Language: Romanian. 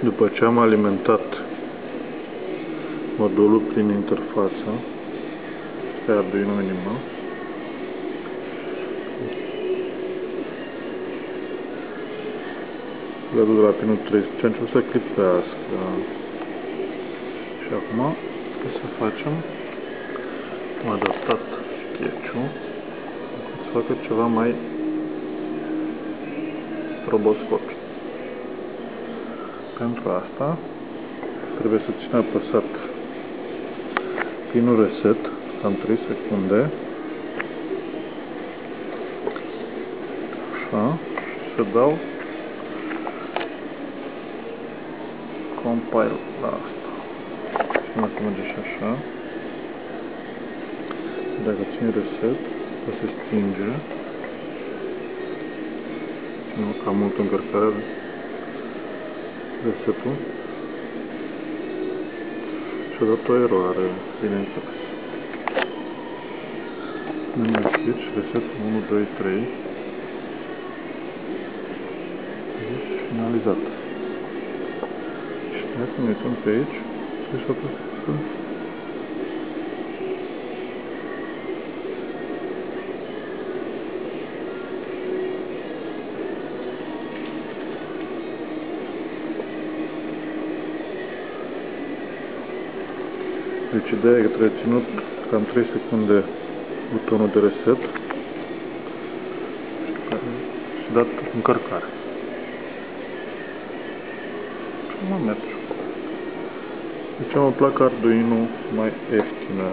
După ce am alimentat modulul prin interfață, este Arduino Minimal, le duc de la pinul 13, început să clipească. Și acum, ce să facem? Am adaptat sketch-ul să facă ceva mai roboscop. Pentru asta trebuie să țin apăsat pinul reset cam 3 secunde. Așa, și să dau compile la asta. Și dacă merge și așa, dacă țin reset, se stinge. Nu cam mult încărcare resetul. Și a dat o eroare, bineînțeles. Lângă switch, reset 1, 2, 3. Deci finalizat. Și dacă ne uităm pe aici, și s-a pus. Deci ideea e că trebuie ținut cam 3 secunde butonul de reset și dat încărcare. Și mă merge. Deci am o placă Arduino mai ieftină.